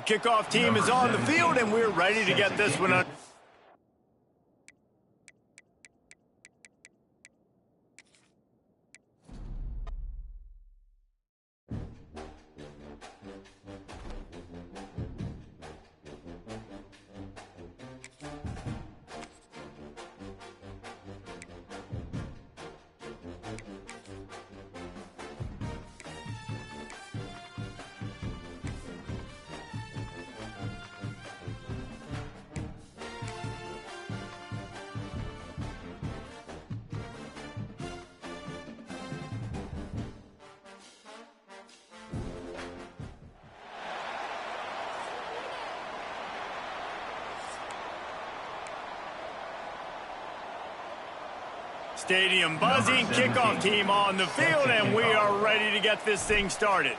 kickoff team is on the field, and we're ready to get this one on. Stadium buzzing, kickoff team on the field, and we are ready to get this thing started.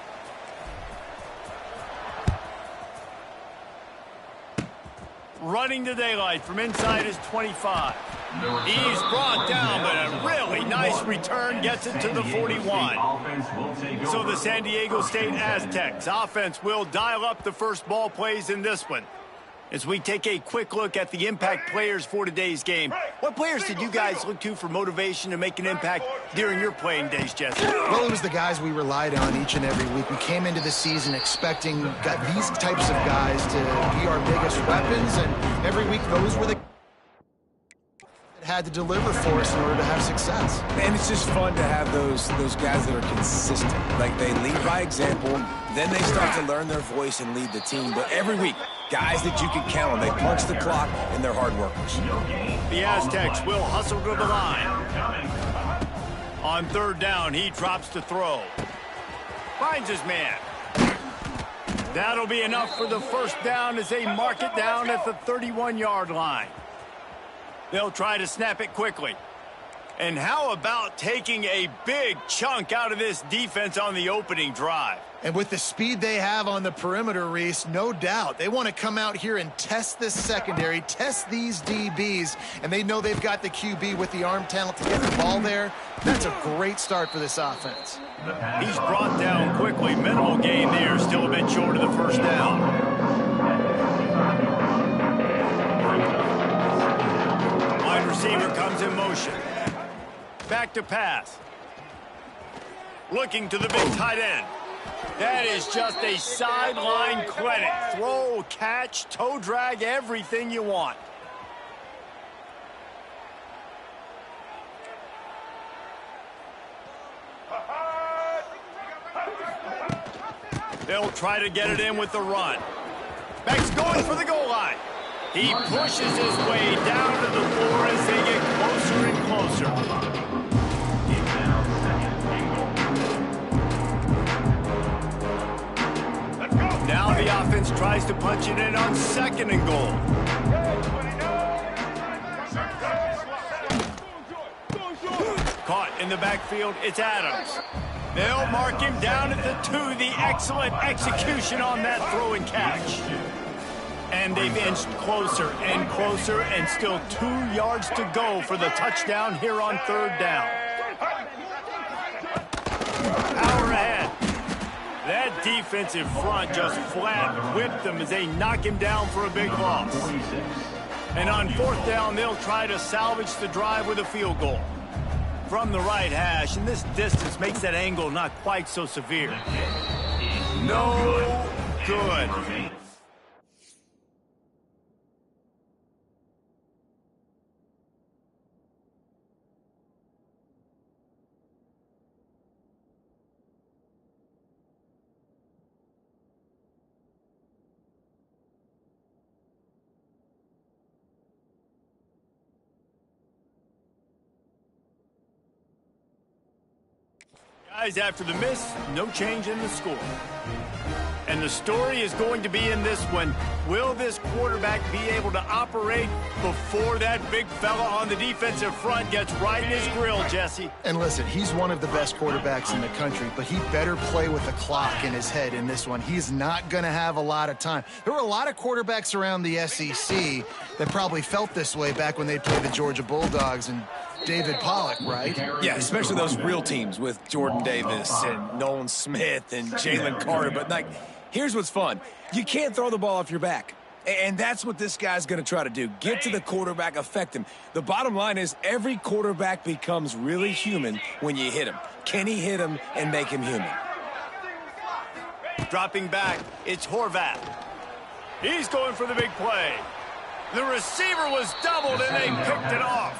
Running to daylight from inside his 25. He's brought down, but a really nice return gets it to the 41. So the San Diego State Aztecs offense will dial up the first ball plays in this one. As we take a quick look at the impact players for today's game, what players did you guys look to for motivation to make an impact during your playing days, Jesse? Well, it was the guys we relied on each and every week. We came into the season expecting these types of guys to be our biggest weapons, and every week those were the had to deliver for us in order to have success. And it's just fun to have those guys that are consistent. Like, they lead by example, then they start to learn their voice and lead the team. But every week, guys that you can count on, they punch the clock, and they're hard workers. The Aztecs will hustle to the line. On third down, he drops to throw. Finds his man. That'll be enough for the first down as they mark it down at the 31-yard line. They'll try to snap it quickly. And how about taking a big chunk out of this defense on the opening drive? And with the speed they have on the perimeter, Reese, no doubt, they want to come out here and test this secondary, test these DBs, and they know they've got the QB with the arm talent to get the ball there. That's a great start for this offense. He's brought down quickly. Minimal gain there, still a bit short of the first down. Receiver comes in motion. Back to pass. Looking to the big tight end. That is just a sideline credit. Throw, catch, toe drag, everything you want. They'll try to get it in with the run. Back's going for the goal line. He pushes his way down to the floor as they get closer and closer. Now the offense tries to punch it in on second and goal. Caught in the backfield, it's Adams. They'll mark him down at the 2. The excellent execution on that throw and catch. And they've inched closer and closer, and still 2 yards to go for the touchdown here on third down. Power ahead. That defensive front just flat whipped them as they knock him down for a big loss. And on fourth down, they'll try to salvage the drive with a field goal. From the right hash, and this distance makes that angle not quite so severe. No good. Guys, after the miss, no change in the score. And the story is going to be in this one. Will this quarterback be able to operate before that big fella on the defensive front gets right in his grill, Jesse? And listen, he's one of the best quarterbacks in the country, but he better play with the clock in his head in this one. He's not going to have a lot of time. There were a lot of quarterbacks around the SEC that probably felt this way back when they played the Georgia Bulldogs and David Pollock, right? Yeah, especially those real teams with Jordan Davis and Nolan Smith and Jalen Carter. But, like, Here's what's fun. You can't throw the ball off your back. And that's what this guy's going to try to do. Get to the quarterback, affect him. The bottom line is every quarterback becomes really human when you hit him. Can he hit him and make him human? Dropping back, it's Horvath. He's going for the big play. The receiver was doubled, and they picked it off.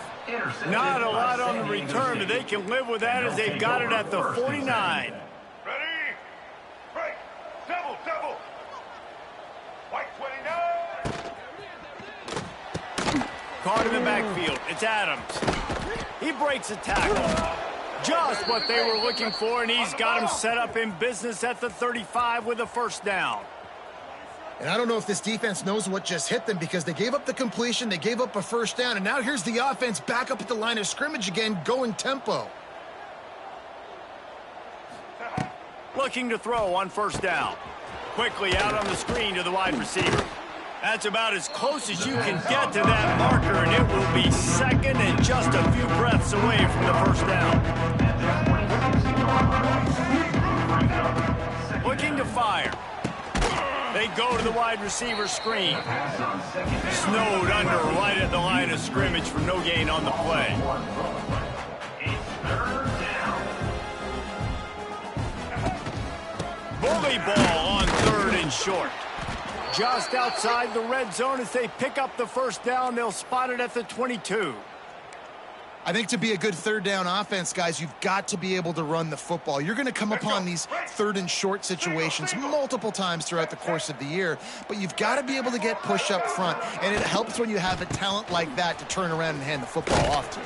Not a lot on the return, but they can live with that as they've got it at the 49. Ready? Break. Double. White 29. Caught in the backfield. It's Adams. He breaks a tackle. Just what they were looking for, and he's got him set up in business at the 35 with a first down. And I don't know if this defense knows what just hit them because they gave up the completion, they gave up a first down, and now here's the offense back up at the line of scrimmage again, going tempo. Looking to throw on first down. Quickly out on the screen to the wide receiver. That's about as close as you can get to that marker, and it will be second and just a few breaths away from the first down. Looking to fire. They go to the wide receiver screen. Snowed under right at the line of scrimmage for no gain on the play. Bully ball on third and short. Just outside the red zone as they pick up the first down. They'll spot it at the 22. I think to be a good third down offense, guys, you've got to be able to run the football. You're going to come upon these third and short situations multiple times throughout the course of the year, but you've got to be able to get push up front, and it helps when you have a talent like that to turn around and hand the football off to.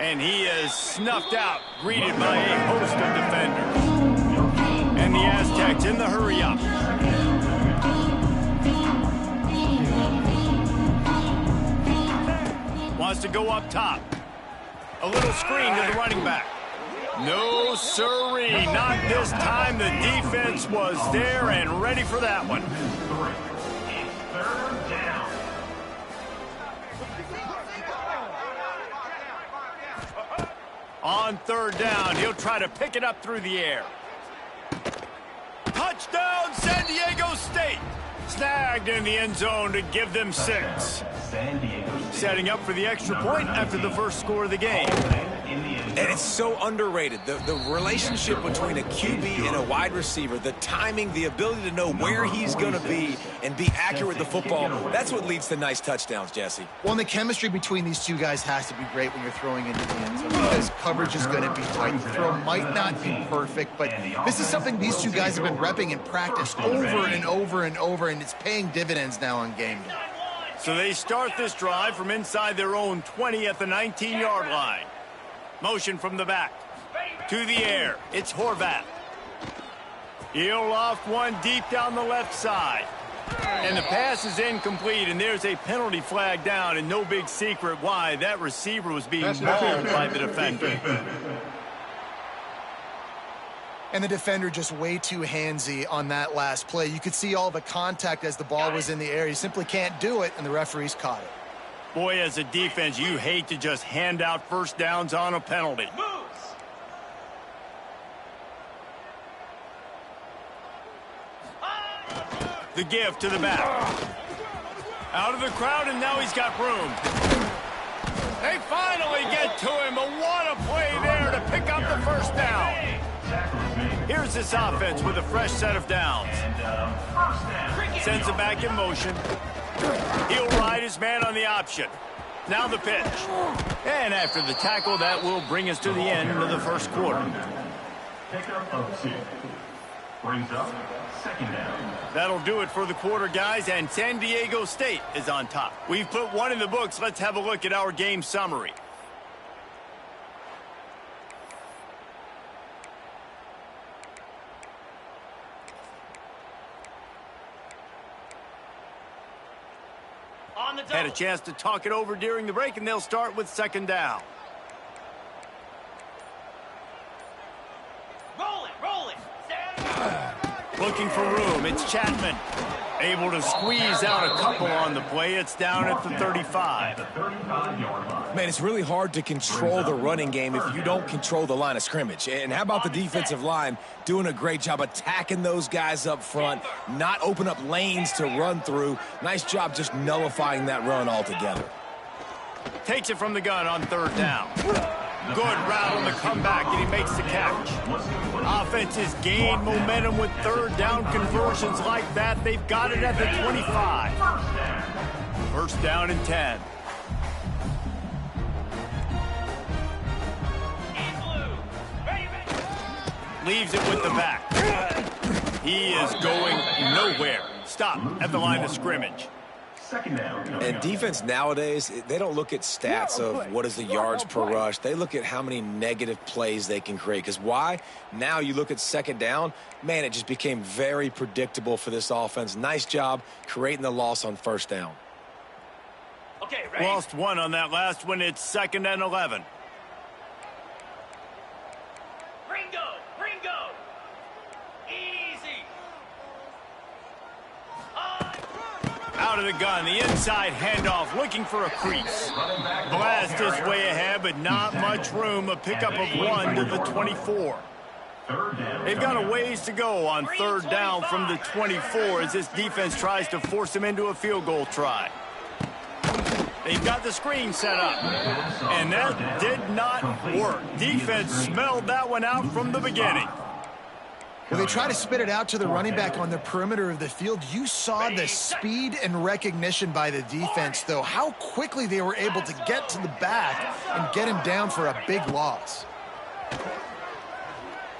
And he is snuffed out, greeted by a host of defenders. And the Aztecs in the hurry-up. Wants to go up top. A little screen to the running back. No sirree, not this time. The defense was there and ready for that one. On third down, he'll try to pick it up through the air. Touchdown, San Diego State. Snagged in the end zone to give them 6. Setting up for the extra point after the first score of the game. And it's so underrated. The relationship between a QB and a wide receiver, the timing, the ability to know where he's going to be and be accurate with the football, that's what leads to nice touchdowns, Jesse. Well, and the chemistry between these two guys has to be great when you're throwing into the end zone because coverage is going to be tight. The throw might not be perfect, but this is something these two guys have been repping in practice over and over and over, and it's paying dividends now on game day. So they start this drive from inside their own 20 at the 19-yard line. Motion from the back. To the air. It's Horvath. He'll loft one deep down the left side. And the pass is incomplete, and there's a penalty flag down, and no big secret why that receiver was being mauled by the defender. And the defender just way too handsy on that last play. You could see all the contact as the ball was in the air. He simply can't do it, and the referees caught it. Boy, as a defense, you hate to just hand out first downs on a penalty. The give to the back. Out of the crowd, and now he's got room. They finally get to him, but what a play there to pick up the first down. Here's this offense with a fresh set of downs. Sends it back in motion. He'll ride his man on the option. Now the pitch. And after the tackle, that will bring us to the end of the first quarter. Pickup of 2. Brings up second down. That'll do it for the quarter, guys, and San Diego State is on top. We've put one in the books. Let's have a look at our game summary. Had a chance to talk it over during the break, and they'll start with second down. Roll it. Looking for room. It's Chapman. Able to squeeze out a couple on the play. It's down at the 35. Man, it's really hard to control the running game if you don't control the line of scrimmage. And how about the defensive line doing a great job attacking those guys up front, not open up lanes to run through. Nice job just nullifying that run altogether. Takes it from the gun on third down. Good route on the comeback, and he makes the catch. Offenses gain momentum with third down conversions like that. They've got it at the 25. First down and 10. Leaves it with the back. He is going nowhere. Stop at the line of scrimmage. And defense nowadays, they don't look at stats of what is the yards per rush. They look at how many negative plays they can create. Because why? Now you look at second down, man, it just became very predictable for this offense. Nice job creating the loss on first down. Okay, ready? Lost one on that last one. It's 2nd and 11. Out of the gun, the inside handoff, looking for a crease. Blast his way ahead, but not much room. A pickup of 1 to the 24. They've got a ways to go on third down from the 24 as this defense tries to force them into a field goal try. They've got the screen set up, and that did not work. Defense smelled that one out from the beginning. Well, they try to spit it out to the running back on the perimeter of the field. You saw the speed and recognition by the defense, though, how quickly they were able to get to the back and get him down for a big loss.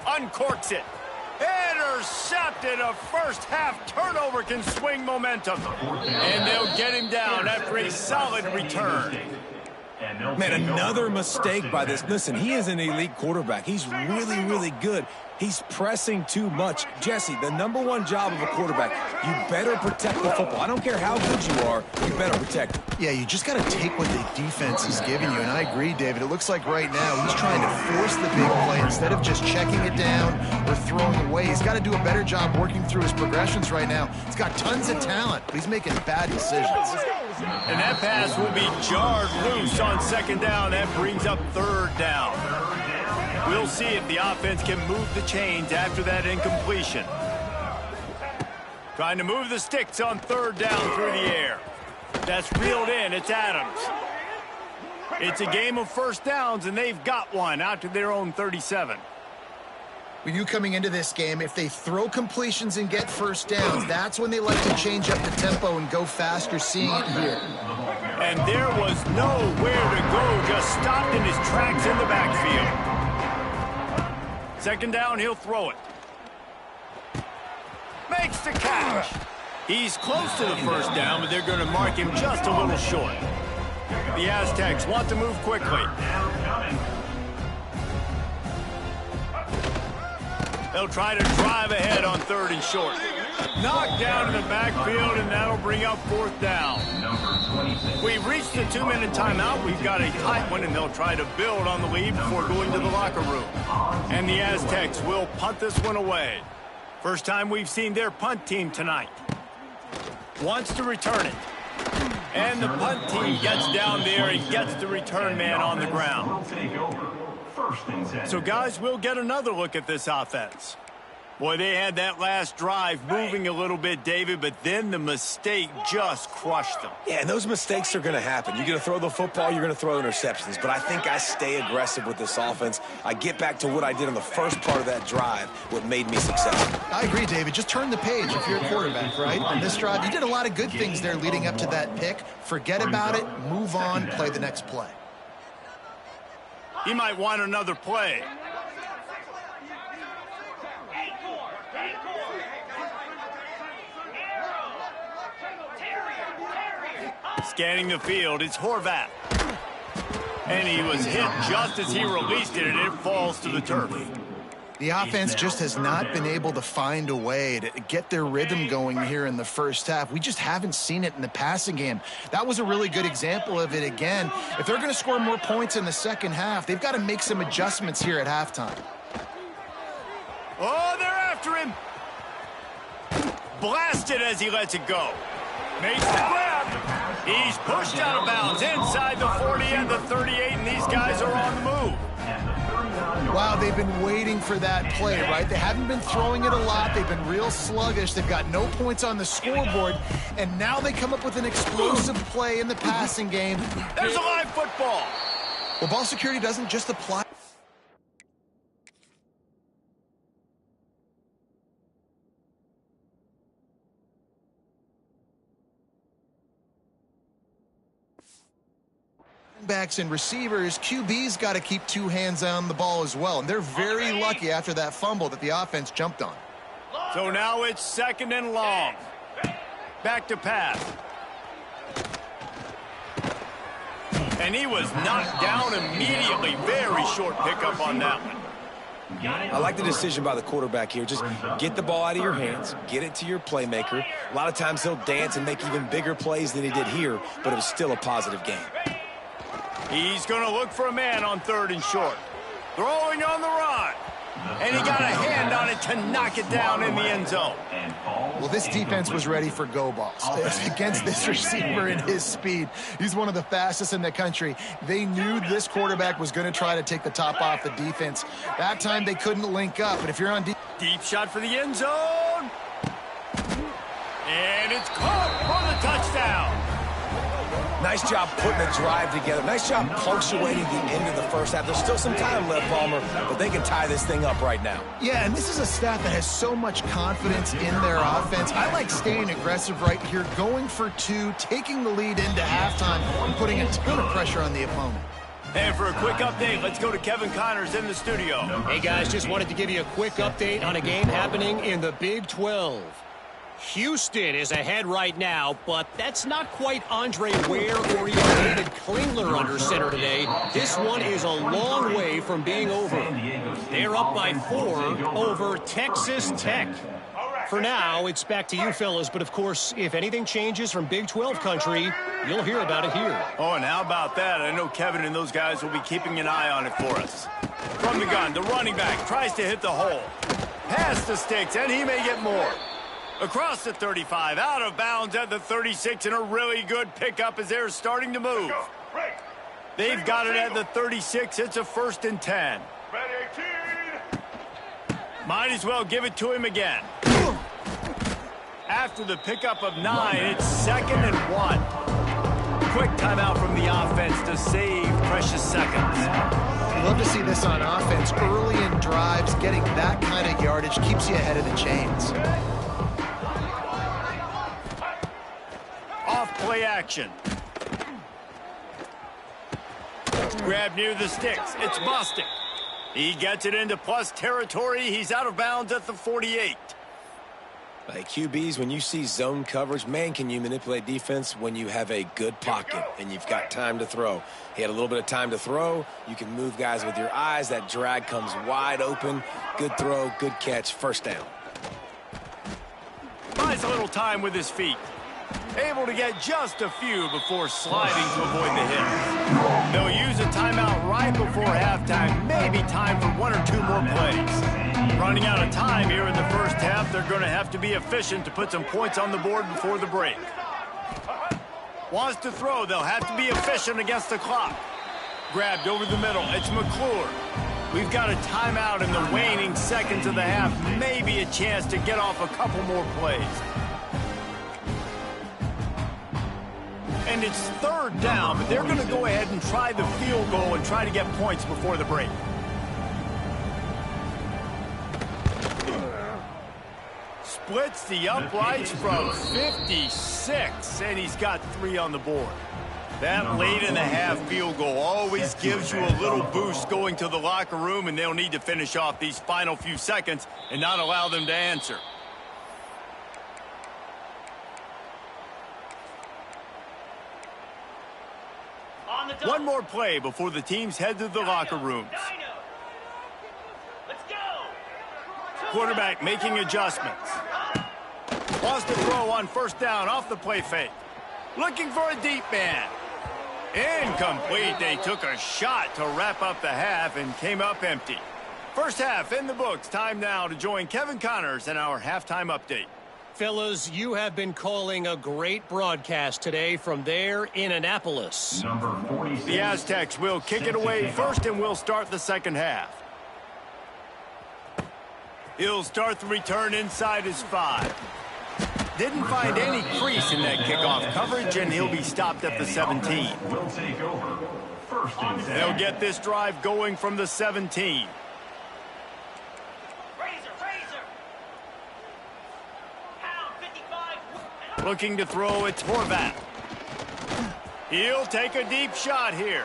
Uncorks it. Intercepted. A first half turnover can swing momentum. And they'll get him down after a solid return. Man, another mistake by this. Listen, he is an elite quarterback. He's really, really good. He's pressing too much. Jesse, the #1 job of a quarterback, you better protect the football. I don't care how good you are, you better protect it. Yeah, you just got to take what the defense is giving you, and I agree, David. It looks like right now he's trying to force the big play instead of just checking it down or throwing away. He's got to do a better job working through his progressions right now. He's got tons of talent, but he's making bad decisions. And that pass will be jarred loose on second down. That brings up third down. We'll see if the offense can move the chains after that incompletion. Trying to move the sticks on third down through the air. That's reeled in. It's Adams. It's a game of first downs, and they've got one out to their own 37. We knew coming into this game, if they throw completions and get first downs, that's when they like to change up the tempo and go faster, seeing it here. And there was nowhere to go, just stopped in his tracks in the backfield. Second down, he'll throw it. Makes the catch. He's close to the first down, but they're going to mark him just a little short. The Aztecs want to move quickly. They'll try to drive ahead on third and short. Knocked down in the backfield, and that'll bring up fourth down. We've reached the 2-minute timeout. We've got a tight one, and they'll try to build on the lead before going to the locker room. And the Aztecs will punt this one away. First time we've seen their punt team tonight. Wants to return it. And the punt team gets down there and gets the return man on the ground. So, guys, we'll get another look at this offense. Boy, they had that last drive moving a little bit, David, but then the mistake just crushed them. Yeah, and those mistakes are going to happen. You're going to throw the football, you're going to throw interceptions. But I think I stay aggressive with this offense. I get back to what I did on the first part of that drive, what made me successful. I agree, David. Just turn the page if you're a quarterback, right? On this drive, you did a lot of good things there leading up to that pick. Forget about it, move on, play the next play. He might want another play. Scanning the field, it's Horvath. And he was hit just as he released it, and it falls to the turf. The offense just has not been able to find a way to get their rhythm going here in the first half. We just haven't seen it in the passing game. That was a really good example of it again. If they're going to score more points in the second half, they've got to make some adjustments here at halftime. Oh, they're after him. blasted as he lets it go. Makes the grab. He's pushed out of bounds inside the 40 and the 38, and these guys are on the move. Wow, they've been waiting for that play, right? They haven't been throwing it a lot. They've been real sluggish. They've got no points on the scoreboard, and now they come up with an explosive play in the passing game. There's a live football. Well, ball security doesn't just apply. Backs and receivers, QB's got to keep two hands on the ball as well, and they're very lucky after that fumble that the offense jumped on. So now it's 2nd and long. Back to pass. And he was knocked down immediately. Very short pickup on that one. I like the decision by the quarterback here. Just get the ball out of your hands, get it to your playmaker. A lot of times he'll dance and make even bigger plays than he did here, but it was still a positive game. He's going to look for a man on 3rd and short. Throwing on the run. And he got a hand on it to knock it down in the end zone. Well, this defense was ready for go balls against this receiver and his speed. He's one of the fastest in the country. They knew this quarterback was going to try to take the top off the defense. That time they couldn't link up, but if you're on deep shot for the end zone. And it's caught for the touchdown. Nice job putting the drive together. Nice job punctuating the end of the first half. There's still some time left, Palmer, but they can tie this thing up right now. Yeah, and this is a staff that has so much confidence in their offense. I like staying aggressive right here, going for 2, taking the lead into halftime, and putting a ton of pressure on the opponent. And for a quick update, let's go to Kevin Connors in the studio. Hey, guys, just wanted to give you a quick update on a game happening in the Big 12. Houston is ahead right now, but that's not quite Andre Ware or even David Klingler under center today. This one is a long way from being over. They're up by 4 over Texas Tech. For now, it's back to you fellas, but of course, if anything changes from Big 12 country, you'll hear about it here. Oh, and how about that? I know Kevin and those guys will be keeping an eye on it for us. From the gun, the running back tries to hit the hole. Past the sticks, and he may get more. Across the 35, out of bounds at the 36, and a really good pickup as they're starting to move. They've got it at the 36. It's a 1st and 10. Might as well give it to him again. After the pickup of 9, it's 2nd and 1. Quick timeout from the offense to save precious seconds. Love to see this on offense. Early in drives, getting that kind of yardage keeps you ahead of the chains. Play action. Grab near the sticks. It's Bostic. He gets it into plus territory. He's out of bounds at the 48. Hey, QBs, when you see zone coverage, man, can you manipulate defense when you have a good pocket and you've got time to throw. He had a little bit of time to throw. You can move guys with your eyes. That drag comes wide open. Good throw, good catch, 1st down. Buys a little time with his feet. Able to get just a few before sliding to avoid the hit. They'll use a timeout right before halftime. Maybe time for 1 or 2 more plays. Running out of time here in the first half. They're going to have to be efficient to put some points on the board before the break. Wants to throw. They'll have to be efficient against the clock. Grabbed over the middle. It's McClure. We've got a timeout in the waning seconds of the half. Maybe a chance to get off a couple more plays. And it's 3rd down, but they're going to go ahead and try the field goal and try to get points before the break. Splits the uprights from 56, and he's got 3 on the board. That late in the half field goal always gives you a little boost going to the locker room, and they'll need to finish off these final few seconds and not allow them to answer. One more play before the teams head to the locker rooms. Quarterback making adjustments. Wants to throw on 1st down off the play fake. Looking for a deep man. Incomplete. They took a shot to wrap up the half and came up empty. First half in the books. Time now to join Kevin Connors in our halftime update. Fellas, you have been calling a great broadcast today from there in Annapolis. Number 46. The Aztecs will kick it away first, and we'll start the second half. He'll start the return inside his 5. Didn't find any crease in that kickoff coverage, and he'll be stopped at the 17. Will take over. First and 10. They'll get this drive going from the 17. Looking to throw, it's Horvat. He'll take a deep shot here.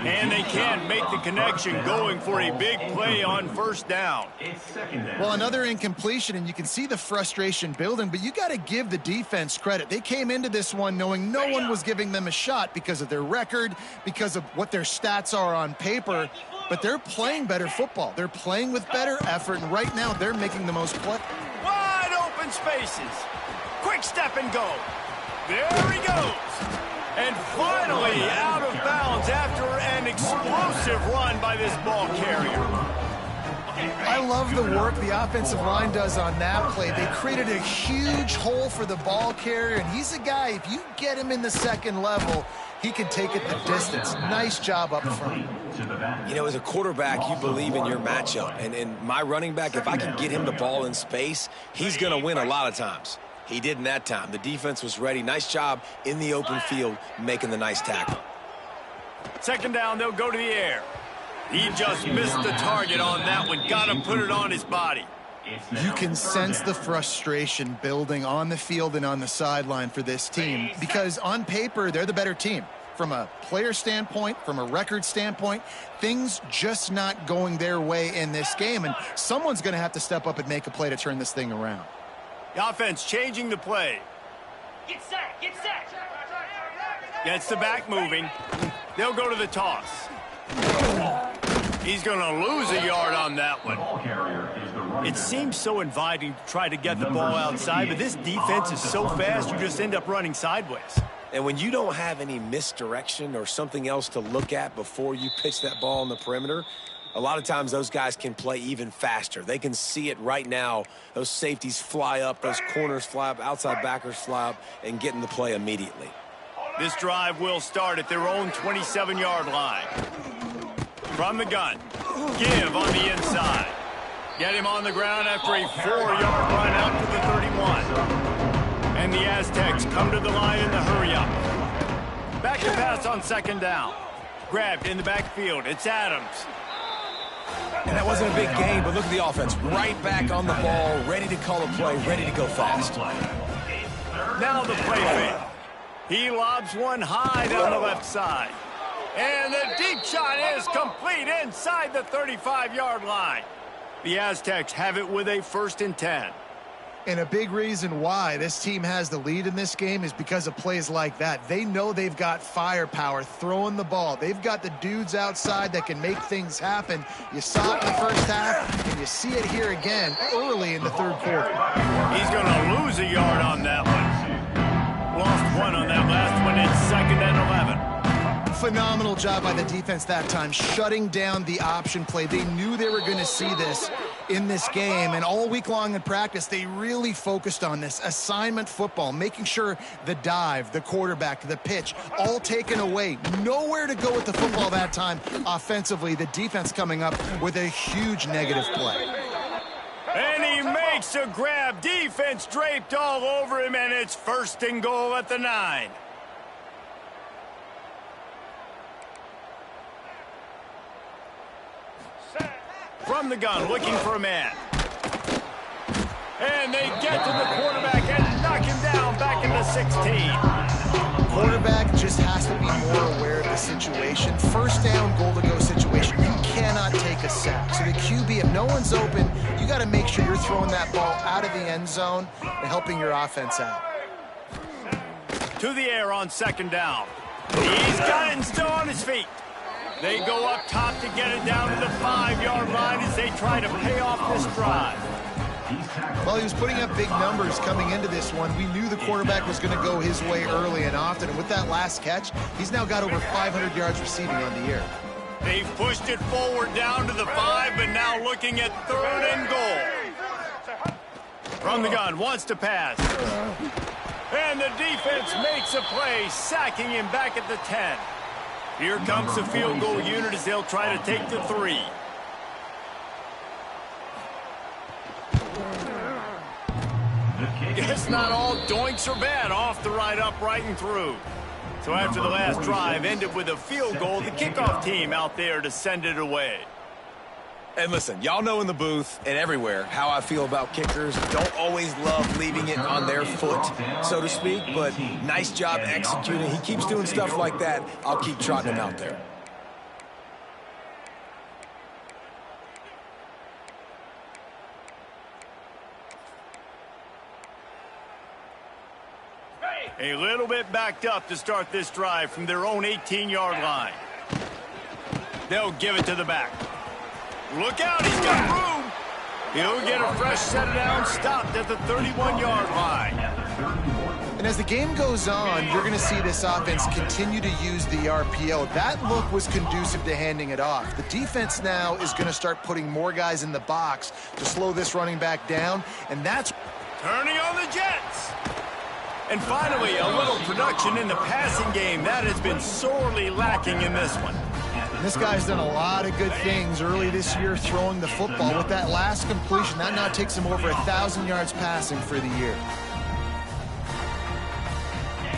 And they can't make the connection, going for a big play on first down. It's second down. Well, another incompletion, and you can see the frustration building, but you got to give the defense credit. They came into this one knowing no one was giving them a shot because of their record, because of what their stats are on paper, but they're playing better football. They're playing with better effort, and right now they're making the most play. Wide open spaces. Quick step and go. There he goes. And finally out of bounds after an explosive run by this ball carrier. I love the work the offensive line does on that play. They created a huge hole for the ball carrier, and he's a guy, if you get him in the second level, he can take it the distance. Nice job up front. You know, as a quarterback, you believe in your matchup. And my running back, if I can get him the ball in space, he's going to win a lot of times. He didn't that time. The defense was ready. Nice job in the open field making the nice tackle. Second down, they'll go to the air. He just missed the target on that one. Got to put it on his body. You can sense the frustration building on the field and on the sideline for this team because on paper, they're the better team. From a player standpoint, from a record standpoint, things just not going their way in this game, and someone's going to have to step up and make a play to turn this thing around. The offense changing the play. Get set, get set. Gets the back moving. They'll go to the toss. He's going to lose a yard on that one. It seems so inviting to try to get the ball outside, but this defense is so fast, you just end up running sideways. And when you don't have any misdirection or something else to look at before you pitch that ball on the perimeter, a lot of times those guys can play even faster. They can see it right now. Those safeties fly up, those corners fly up, outside backers fly up, and get in the play immediately. This drive will start at their own 27-yard line. From the gun, give on the inside. Get him on the ground after a 4-yard run out to the 31. And the Aztecs come to the line in the hurry-up. Back to pass on second down. Grabbed in the backfield. It's Adams. And that wasn't a big gain, but look at the offense. Right back on the ball, ready to call a play, ready to go fast. Now the play fake. He lobs one high down the left side. And the deep shot is complete inside the 35-yard line. The Aztecs have it with a 1st and 10. And a big reason why this team has the lead in this game is because of plays like that. They know they've got firepower throwing the ball. They've got the dudes outside that can make things happen. You saw it in the first half, and you see it here again early in the third quarter. He's going to lose a yard on that one. Lost one on that last one. It's 2nd and 11. Phenomenal job by the defense that time, shutting down the option play. They knew they were going to see this in this game, and all week long in practice, they really focused on this assignment football, making sure the dive, the quarterback, the pitch, all taken away. Nowhere to go with the football that time offensively. The defense coming up with a huge negative play. And he makes a grab. Defense draped all over him, and it's 1st and goal at the 9. From the gun, looking for a man. And they get to the quarterback and knock him down back into 16. Quarterback just has to be more aware of the situation. 1st down, goal to go situation. You cannot take a sack. So the QB, if no one's open, you got to make sure you're throwing that ball out of the end zone and helping your offense out. To the air on 2nd down. He's got it and still on his feet. They go up top to get it down to the 5-yard line as they try to pay off this drive. Well, he was putting up big numbers coming into this one. We knew the quarterback was going to go his way early and often. And with that last catch, he's now got over 500 yards receiving on the year. They've pushed it forward down to the 5, but now looking at 3rd and goal. From the gun, wants to pass. And the defense makes a play, sacking him back at the 10. Here comes the field goal unit as they'll try to take the 3. Guess not all doinks are bad. Off the right, upright, and through. So after the last drive ended with a field goal, the kickoff team out there to send it away. And listen, y'all know in the booth and everywhere how I feel about kickers. Don't always love leaving it on their foot, so to speak, but nice job executing. He keeps doing stuff like that. I'll keep trotting him out there. A little bit backed up to start this drive from their own 18-yard line. They'll give it to the back. Look out, he's got room. He'll get a fresh set down, stopped at the 31-yard line. And as the game goes on, you're going to see this offense continue to use the RPO. That look was conducive to handing it off. The defense now is going to start putting more guys in the box to slow this running back down, and that's turning on the Jets. And finally, a little production in the passing game. That has been sorely lacking in this one. This guy's done a lot of good things early this year throwing the football. With that last completion, that now takes him over 1,000 yards passing for the year.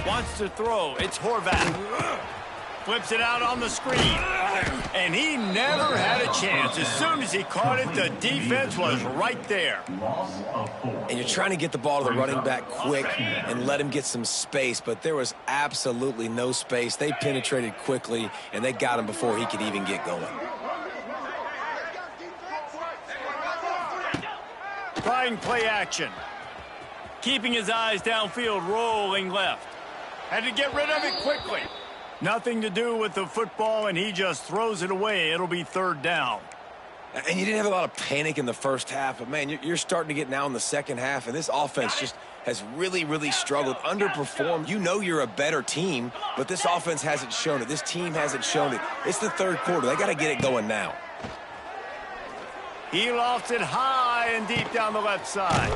Wants to throw. It's Horvath. Flips it out on the screen. And he never had a chance. As soon as he caught it, the defense was right there. And you're trying to get the ball to the running back quick and let him get some space, but there was absolutely no space. They penetrated quickly, and they got him before he could even get going. Trying play action. Keeping his eyes downfield, rolling left. Had to get rid of it quickly. Nothing to do with the football, and he just throws it away. It'll be 3rd down. And you didn't have a lot of panic in the first half, but, man, you're starting to get now in the second half, and this offense just has really, really struggled, underperformed. You know you're a better team, but this offense hasn't shown it. This team hasn't shown it. It's the 3rd quarter. They got to get it going now. He lofts it high and deep down the left side.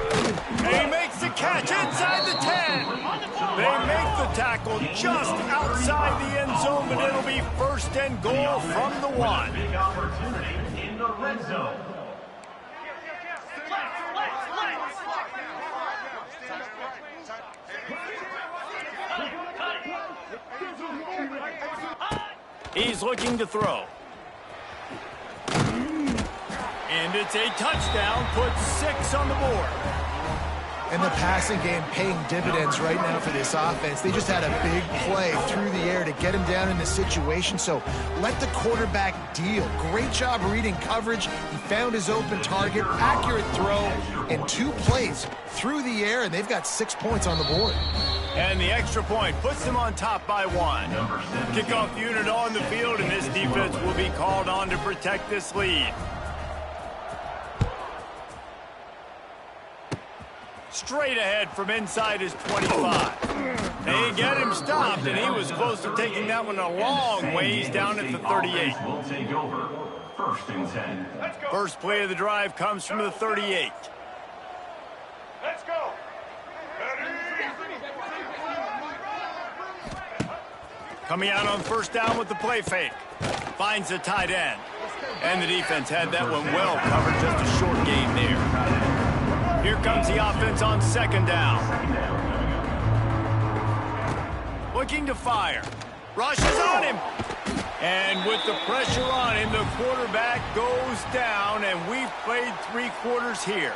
And he makes the catch inside the 10. They make the tackle just outside the end zone, but it'll be 1st and goal from the 1. Big opportunity in the red zone. He's looking to throw. And it's a touchdown, puts 6 on the board. And the passing game paying dividends right now for this offense. They just had a big play through the air to get him down in the situation. So let the quarterback deal. Great job reading coverage. He found his open target, accurate throw, and 2 plays through the air, and they've got 6 points on the board. And the extra point puts them on top by 1. Kickoff unit on the field, and this defense will be called on to protect this lead. Straight ahead from inside his 25. They get him stopped, and he was close to taking that one a long ways down at the 38. Will take over. 1st and 10. First play of the drive comes from the 38. Let's go. Coming out on 1st down with the play fake. Finds the tight end. And the defense had that one well covered, just a short gain there. Here comes the offense on 2nd down. Looking to fire. Rushes on him. And with the pressure on him, the quarterback goes down, and we've played 3 quarters here.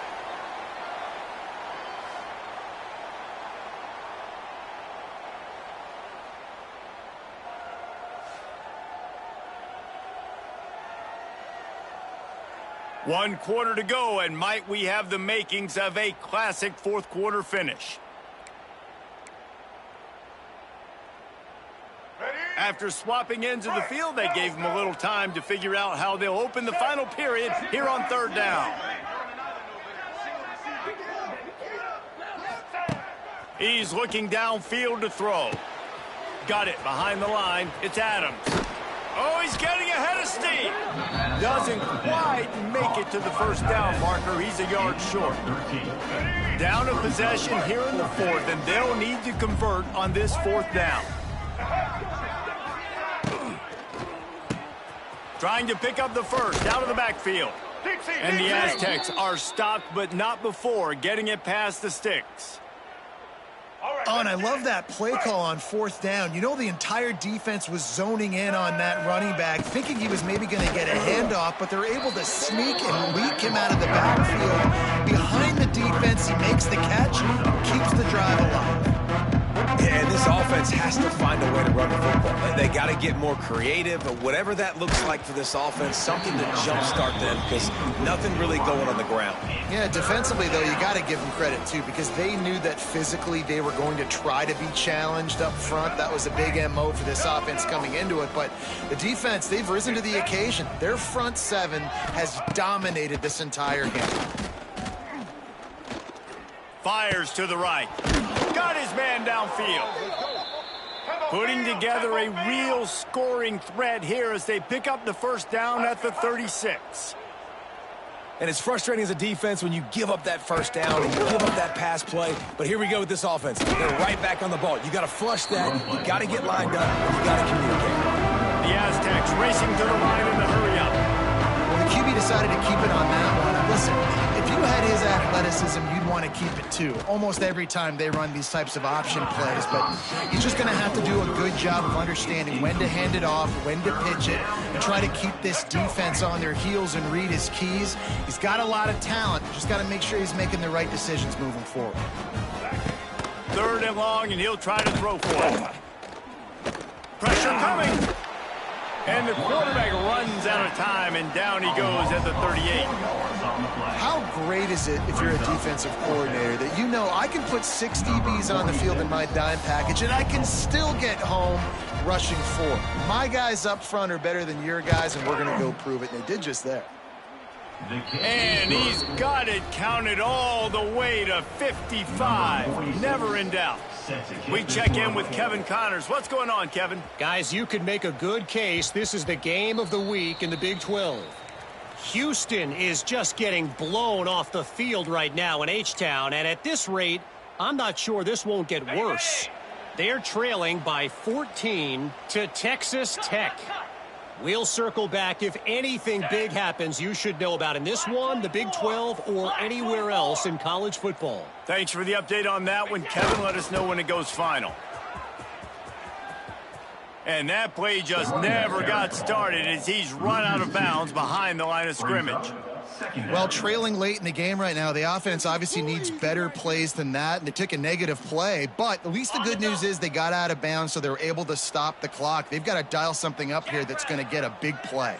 One quarter to go, and might we have the makings of a classic 4th quarter finish. After swapping ends of the field, they gave him a little time to figure out how they'll open the final period here on 3rd down. He's looking downfield to throw. Got it behind the line. It's Adams. Oh, he's getting ahead of steam. Doesn't quite make it to the first down marker. He's a yard short. Down a possession here in the fourth, and they'll need to convert on this fourth down. Trying to pick up the first out of the backfield. And the Aztecs are stopped, but not before getting it past the sticks. Oh, and I love that play call on fourth down. You know, the entire defense was zoning in on that running back, thinking he was maybe going to get a handoff, but they're able to sneak and leak him out of the backfield. Behind the defense, he makes the catch, keeps the drive alive. Yeah, and this offense has to find a way to run the football. They got to get more creative, but whatever that looks like for this offense, something to jumpstart them, because nothing really going on the ground. Yeah, defensively, though, you got to give them credit, too, because they knew that physically they were going to try to be challenged up front. That was a big MO for this offense coming into it, but the defense, they've risen to the occasion. Their front seven has dominated this entire game. Fires to the right. Got his man downfield. Putting together a real scoring threat here as they pick up the first down at the 36. And it's frustrating as a defense when you give up that first down and you give up that pass play. But here we go with this offense. They're right back on the ball. You got to flush that. You got to get lined up. You got to communicate. The Aztecs racing to the line in the hurry up. Well, the QB decided to keep it on that one. Listen, if you had his athleticism, you'd want to keep it too. Almost every time they run these types of option plays, but he's just going to have to do a good job of understanding when to hand it off, when to pitch it, and try to keep this defense on their heels and read his keys. He's got a lot of talent. Just got to make sure he's making the right decisions moving forward. Third and long, and he'll try to throw for it. Pressure coming. And the quarterback runs out of time, and down he goes at the 38. How great is it if you're a defensive coordinator that you know I can put 6 DBs on the field in my dime package and I can still get home rushing 4. My guys up front are better than your guys, and we're going to go prove it. And they did just that. And he's got it counted all the way to 55. Never in doubt. We check in with Kevin Connors. What's going on, Kevin? Guys, you could make a good case. This is the game of the week in the Big 12. Houston is just getting blown off the field right now in H-Town, and at this rate, I'm not sure this won't get worse. They're trailing by 14 to Texas Tech. We'll circle back. If anything big happens, you should know about in this one, the Big 12, or anywhere else in college football. Thanks for the update on that one, Kevin. Let us know when it goes final. And that play just never got started as he's run out of bounds behind the line of scrimmage. Well, trailing late in the game right now, the offense obviously needs better plays than that, and they took a negative play. But at least the good news is they got out of bounds, so they were able to stop the clock. They've got to dial something up here that's going to get a big play.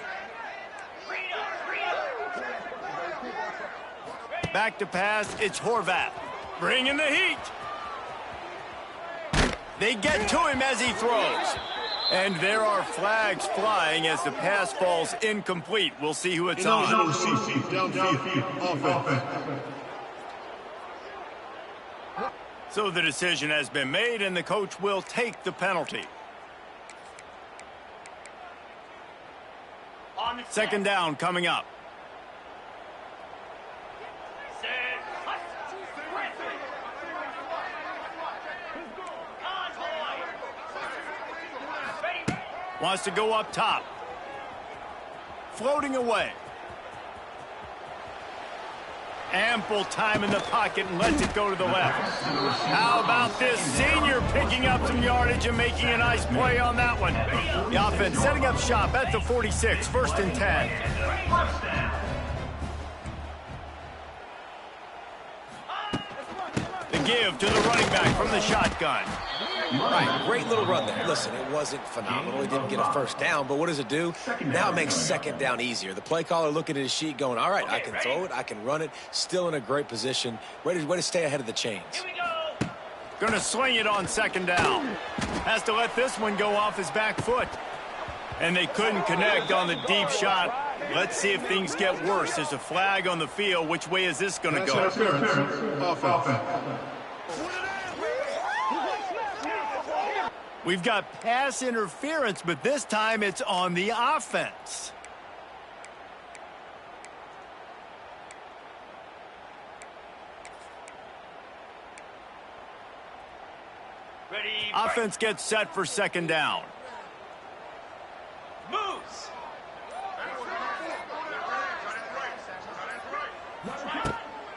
Back to pass, it's Horvath. Bringing the heat. They get to him as he throws. And there are flags flying as the pass falls incomplete. We'll see who it's on. So the decision has been made, and the coach will take the penalty. Second down coming up. Wants to go up top. Floating away. Ample time in the pocket and lets it go to the left. How about this senior picking up some yardage and making a nice play on that one? The offense setting up shop at the 46, 1st and 10. The give to the running back from the shotgun. Right, great little run there. Listen, it wasn't phenomenal. He didn't get a first down, but what does it do? Now it makes second down easier. The play caller looking at his sheet going, all right, I can throw it, I can run it, still in a great position, way to stay ahead of the chains. Going to swing it on second down. Has to let this one go off his back foot. And they couldn't connect on the deep shot. Let's see if things get worse. There's a flag on the field. Which way is this going to go? We've got pass interference, but this time it's on the offense. Ready. Offense gets set for second down. Moves.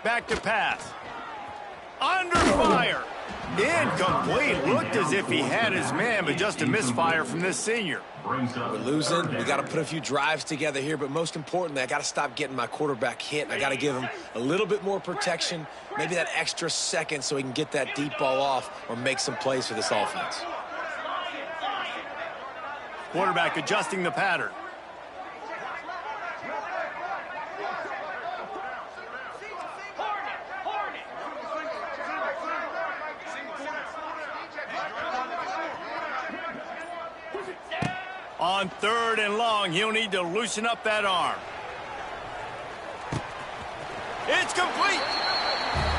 Back to pass. Under fire. Incomplete. Looked as if he had his man, but just a misfire from this senior. We're losing. We got to put a few drives together here, but most importantly, I got to stop getting my quarterback hit. I got to give him a little bit more protection, maybe that extra second so he can get that deep ball off or make some plays for this offense. Quarterback adjusting the pattern. On third and long, he'll need to loosen up that arm. It's complete.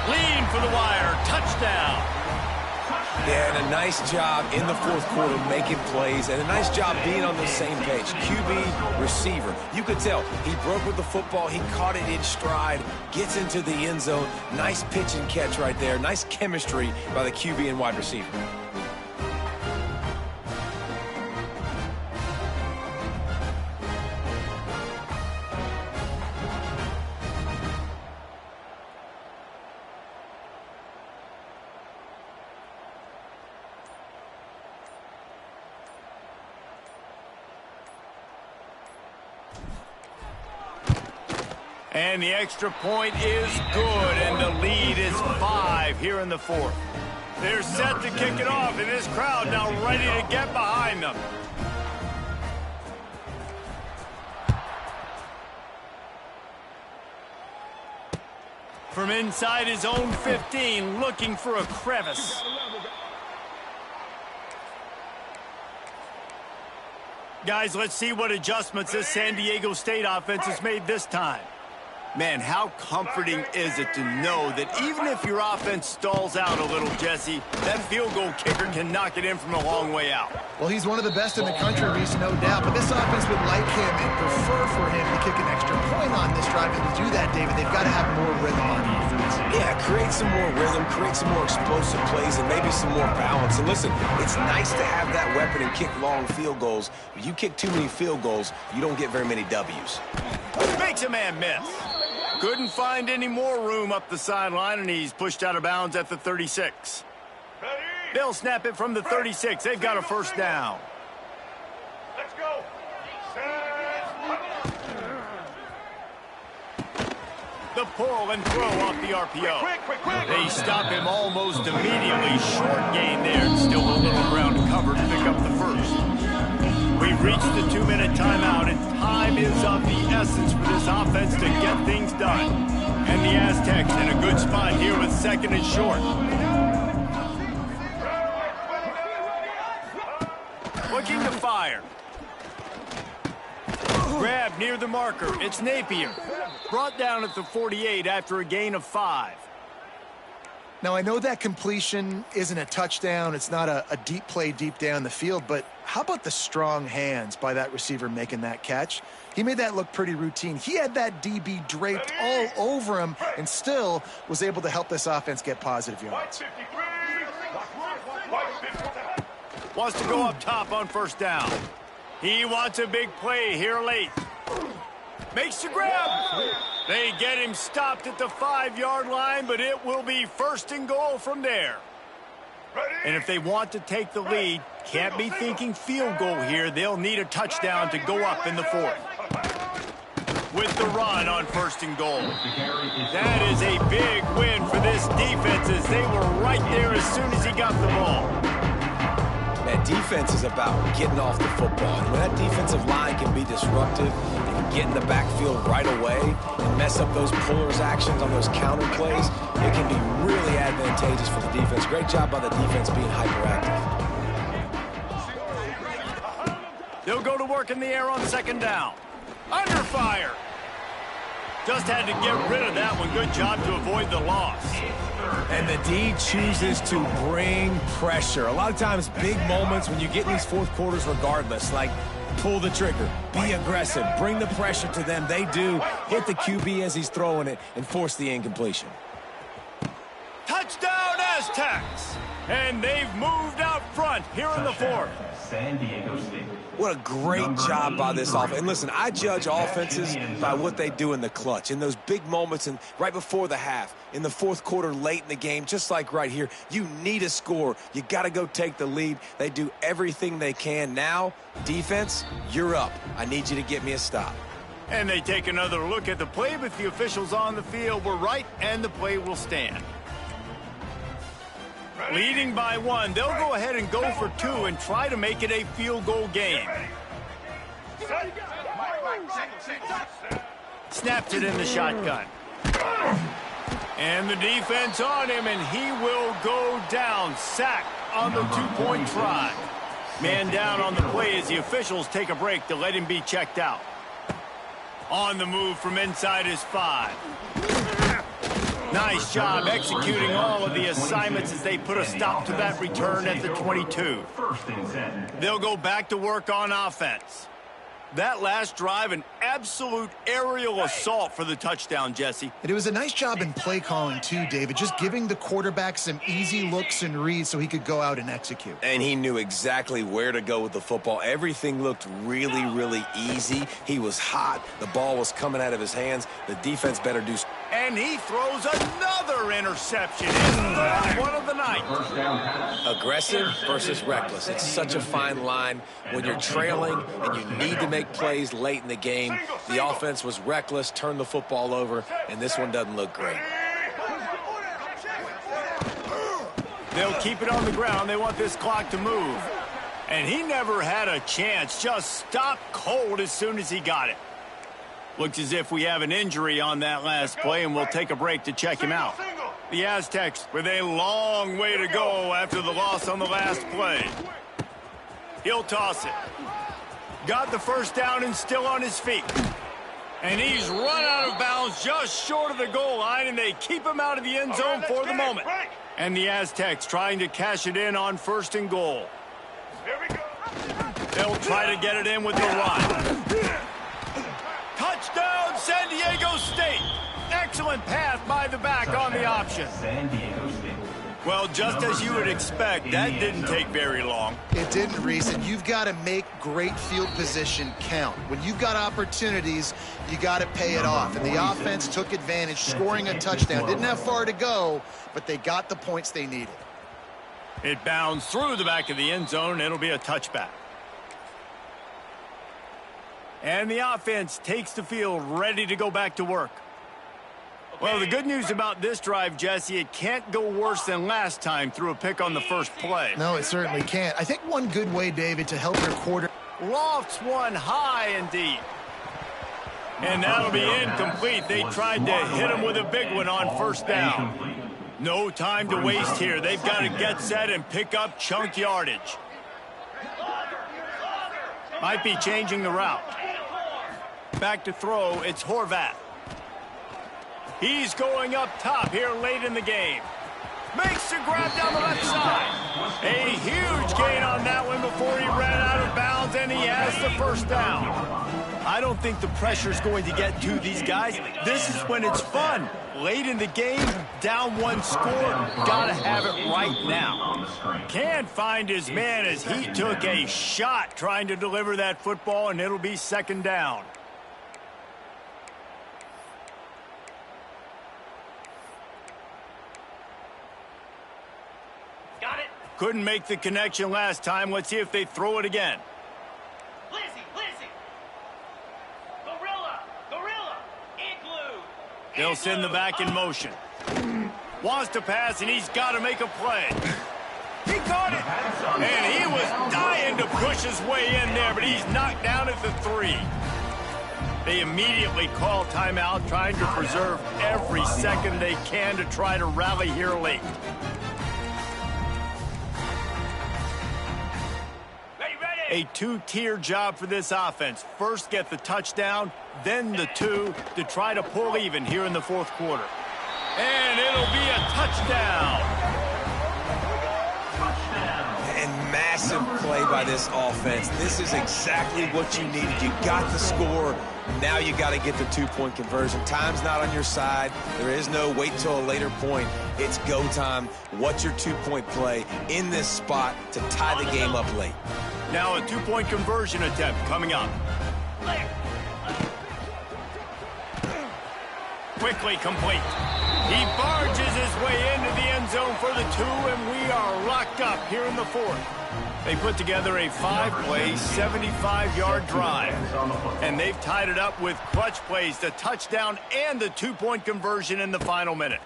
Lean for the wire. Touchdown. Yeah, and a nice job in the fourth quarter making plays, and a nice job being on the same page. QB, receiver. You could tell he broke with the football. He caught it in stride, gets into the end zone. Nice pitch and catch right there. Nice chemistry by the QB and wide receiver. And the extra point is good, and the lead is 5 here in the fourth. They're set to kick it off, and this crowd now ready to get behind them. From inside his own 15, looking for a crevice. Guys, let's see what adjustments this San Diego State offense has made this time. Man, how comforting is it to know that even if your offense stalls out a little, Jesse, that field goal kicker can knock it in from a long way out. Well, he's one of the best in the country, Reese, no doubt. But this offense would like him and prefer for him to kick an extra point on this drive. And to do that, David, they've got to have more rhythm on offense. Yeah, create some more rhythm, create some more explosive plays, and maybe some more balance. And listen, it's nice to have that weapon and kick long field goals. If you kick too many field goals, you don't get very many W's. Makes a man miss. Couldn't find any more room up the sideline, and he's pushed out of bounds at the 36. Ready. They'll snap it from the 36. They've got a first down. Let's go. The pull and throw off the RPO. Quick. They stop him almost immediately. Short gain there, and still a little ground to cover to pick up the first. We've reached the 2-minute timeout, and time is of the essence for this offense to get things done. And the Aztecs in a good spot here with second and short. Looking to fire. Grab near the marker. It's Napier. Brought down at the 48 after a gain of 5. Now, I know that completion isn't a touchdown. It's not a deep play deep down the field, but how about the strong hands by that receiver making that catch? He made that look pretty routine. He had that DB draped all over him and still was able to help this offense get positive yards. Wants to go up top on first down. He wants a big play here late. Makes the grab. They get him stopped at the 5-yard line, but it will be first and goal from there. And if they want to take the lead, can't be thinking field goal here. They'll need a touchdown to go up in the fourth. With the run on first and goal. That is a big win for this defense as they were right there as soon as he got the ball. That defense is about getting off the football. And when that defensive line can be disruptive, they can get in the backfield right away and mess up those pullers actions on those counter plays, it can be really advantageous for the defense. Great job by the defense being hyperactive. They'll go to work in the air on second down. Under fire. Just had to get rid of that one. Good job to avoid the loss. And the D chooses to bring pressure. A lot of times, big moments when you get in these fourth quarters regardless, like pull the trigger, be aggressive, bring the pressure to them. They do. Hit the QB as he's throwing it and force the incompletion. Touchdown, Aztecs! And they've moved out front here in the fourth. San Diego State. What a great job by this offense. And listen, I judge offenses by what they do in the clutch, in those big moments and right before the half, in the fourth quarter, late in the game, just like right here. You need a score. You got to go take the lead. They do everything they can. Now, defense, you're up. I need you to get me a stop. And they take another look at the play, but the officials on the field were right, and the play will stand. Leading by 1, they'll go ahead and go for 2 and try to make it a field goal game. Snaps it in the shotgun. And the defense on him, and he will go down. Sacked on the 2-point try. Man down on the play as the officials take a break to let him be checked out. On the move from inside his 5. Nice job executing all of the assignments as they put a stop to that return at the 22. They'll go back to work on offense. That last drive, an absolute aerial assault for the touchdown, Jesse. And it was a nice job in play calling too, David, just giving the quarterback some easy looks and reads so he could go out and execute. And he knew exactly where to go with the football. Everything looked really, really easy. He was hot. The ball was coming out of his hands. The defense better do. And he throws another interception. His third one of the night. Aggressive versus reckless. It's such a fine line when you're trailing and you need to make plays late in the game. The offense was reckless, turned the football over, and this one doesn't look great. They'll keep it on the ground. They want this clock to move. And he never had a chance. Just stopped cold as soon as he got it. Looks as if we have an injury on that last play, and we'll take a break to check him out. The Aztecs with a long way to go after the loss on the last play. He'll toss it. Got the first down and still on his feet. And he's run out of bounds just short of the goal line, and they keep him out of the end zone for the moment. And the Aztecs trying to cash it in on 1st and goal. They'll try to get it in with the run. Touchdown, San Diego State. Excellent pass by the back on the option. San Diego State. Well, just as you would expect, that didn't take very long. It didn't, Reese, and you've got to make great field position count. When you've got opportunities, you got to pay it off. And the offense took advantage, scoring a touchdown. Didn't have far to go, but they got the points they needed. It bounced through the back of the end zone, and it'll be a touchback. And the offense takes the field, ready to go back to work. Well, the good news about this drive, Jesse, it can't go worse than last time through a pick on the first play. No, it certainly can't. I think one good way, David, to help your quarter. Lofts one high and deep. And that'll be incomplete. They tried to hit him with a big one on 1st down. No time to waste here. They've got to get set and pick up chunk yardage. Might be changing the route. Back to throw, it's Horvath. He's going up top here late in the game. Makes the grab down the left side. A huge gain on that one before he ran out of bounds, and he has the 1st down. I don't think the pressure's going to get to these guys. This is when it's fun. Late in the game, down 1 score, gotta have it right now. Can't find his man as he took a shot trying to deliver that football, and it'll be 2nd down. Couldn't make the connection last time. Let's see if they throw it again. Lizzie. Gorilla. Igloo. They'll send the back in motion. Wants to pass, and he's got to make a play. He caught it. And he was dying to push his way in there, but he's knocked down at the 3. They immediately call timeout, trying to preserve every second they can to try to rally here late. Ready. A two-tier job for this offense. First, get the touchdown, then the two to try to pull even here in the fourth quarter. And it'll be a touchdown. And massive play by this offense. This is exactly what you needed. You got the score. Now you got to get the two-point conversion. Time's not on your side. There is no wait till a later point. It's go time. What's your two-point play in this spot to tie the game up late? Now a two-point conversion attempt coming up. Quickly complete. He barges his way into the end zone for the two, and we are locked up here in the fourth. They put together a 5-play, 75-yard drive, and they've tied it up with clutch plays, the touchdown and the two-point conversion in the final minute.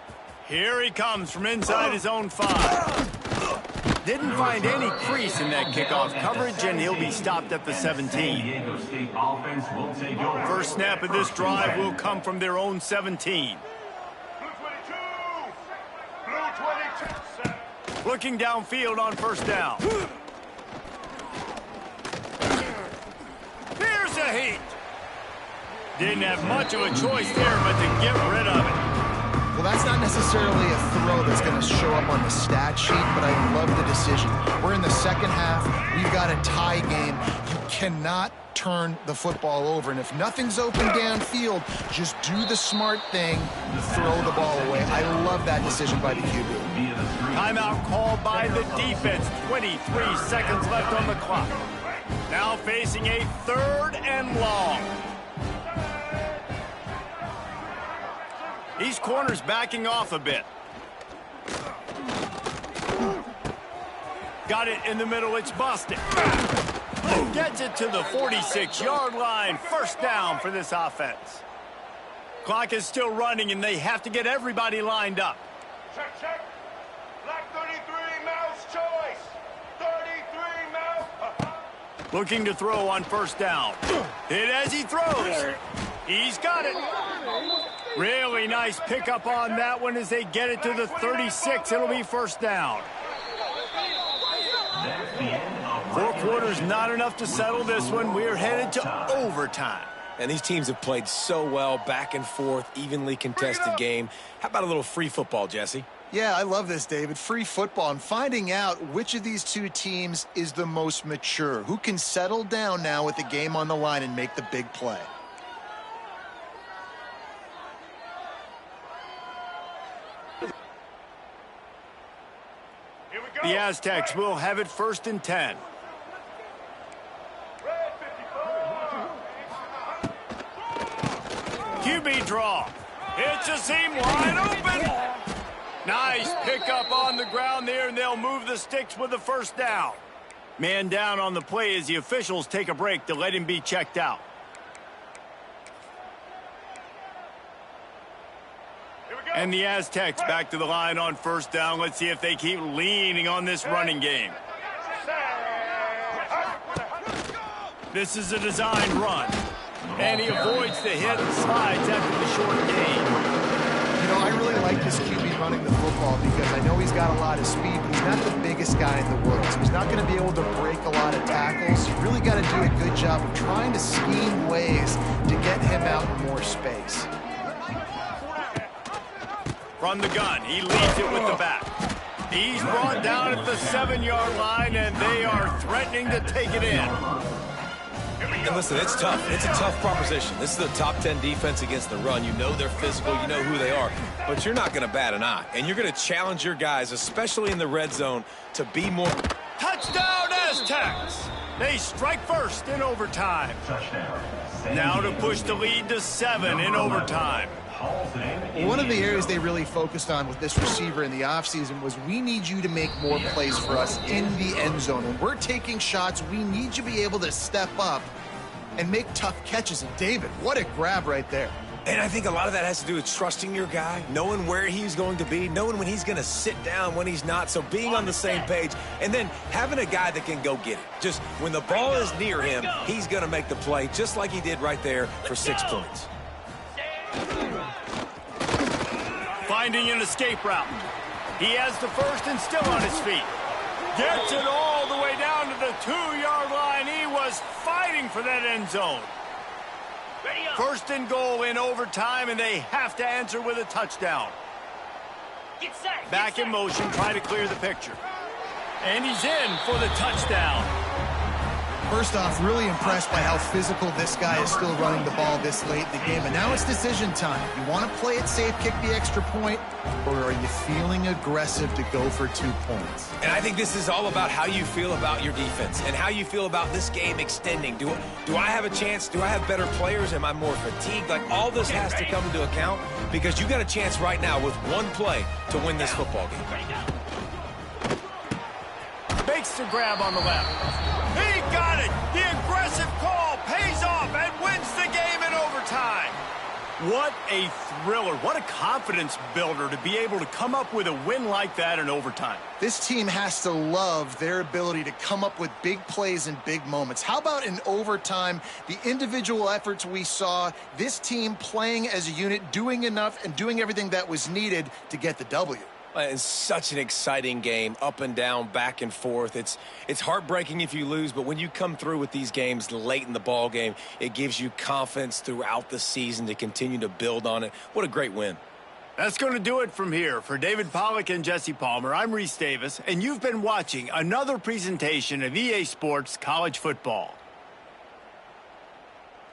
Here he comes from inside his own 5. Didn't find any crease in that kickoff coverage, and he'll be stopped at the 17. First snap of this drive will come from their own 17. Looking downfield on first down. Here's a heat. Didn't have much of a choice there, but to get rid of it. Well, that's not necessarily a throw that's going to show up on the stat sheet, but I love the decision. We're in the second half. We've got a tie game. You cannot turn the football over, and if nothing's open downfield, just do the smart thing, throw the ball away. I love that decision by the QB. Timeout called by the defense. 23 seconds left on the clock. Now facing a 3rd and long. These corners backing off a bit. Got it in the middle. It's busted. Gets it to the 46-yard line. First down for this offense. Clock is still running, and they have to get everybody lined up. Check, check. Black 33, mouse choice. 33, mouse. Looking to throw on first down. Hit as he throws. He's got it. Really nice pickup on that one as they get it to the 36. It'll be first down. 4 quarters, not enough to settle this one. We're headed to overtime. And these teams have played so well, back and forth, evenly contested game. How about a little free football, Jesse? Yeah, I love this, David. Free football. I'm finding out which of these two teams is the most mature, who can settle down now with the game on the line and make the big play. The Aztecs will have it 1st and 10. QB draw. It's a seam wide open. Nice pickup on the ground there, and they'll move the sticks with the first down. Man down on the play as the officials take a break to let him be checked out. And the Aztecs back to the line on first down. Let's see if they keep leaning on this running game. This is a designed run. And he avoids the hit and slides after the short gain. You know, I really like this QB running the football because I know he's got a lot of speed, but he's not the biggest guy in the world. So he's not going to be able to break a lot of tackles. You really got to do a good job of trying to scheme ways to get him out in more space. From the gun, he leads it with the back. He's brought down at the 7-yard line, and they are threatening to take it in. And listen, it's tough. It's a tough proposition. This is a top 10 defense against the run. You know they're physical. You know who they are. But you're not going to bat an eye. And you're going to challenge your guys, especially in the red zone, to be more. Touchdown, Aztecs! They strike first in overtime. Now to push the lead to 7 in overtime. One of the areas they really focused on with this receiver in the offseason was we need you to make more plays for us in the end zone. When we're taking shots, we need you to be able to step up and make tough catches. And David, what a grab right there. And I think a lot of that has to do with trusting your guy, knowing where he's going to be, knowing when he's going to sit down, when he's not. So being on the same page, and then having a guy that can go get it. Just when the ball is near him, he's going to make the play, just like he did right there for 6 points. Finding an escape route. He has the first and still on his feet. Gets it all the way down to the 2-yard line. just fighting for that end zone. Ready up. First and goal in overtime, and they have to answer with a touchdown. Get set. Back in motion, trying to clear the picture. And he's in for the touchdown. First off, really impressed by how physical this guy is still running the ball this late in the game. And now it's decision time. You want to play it safe, kick the extra point, or are you feeling aggressive to go for 2 points? And I think this is all about how you feel about your defense and how you feel about this game extending. Do I have a chance? Do I have better players? Am I more fatigued? Like, all this has to come into account because you got a chance right now with one play to win this football game. Makes the grab on the left. He got it! The aggressive call pays off and wins the game in overtime. What a thriller. What a confidence builder to be able to come up with a win like that in overtime. This team has to love their ability to come up with big plays and big moments. How about in overtime, the individual efforts we saw, this team playing as a unit, doing enough and doing everything that was needed to get the W. It's such an exciting game, up and down, back and forth. It's heartbreaking if you lose, but when you come through with these games late in the ball game, it gives you confidence throughout the season to continue to build on it. What a great win. That's going to do it from here. For David Pollack and Jesse Palmer, I'm Reese Davis, and you've been watching another presentation of EA Sports College Football.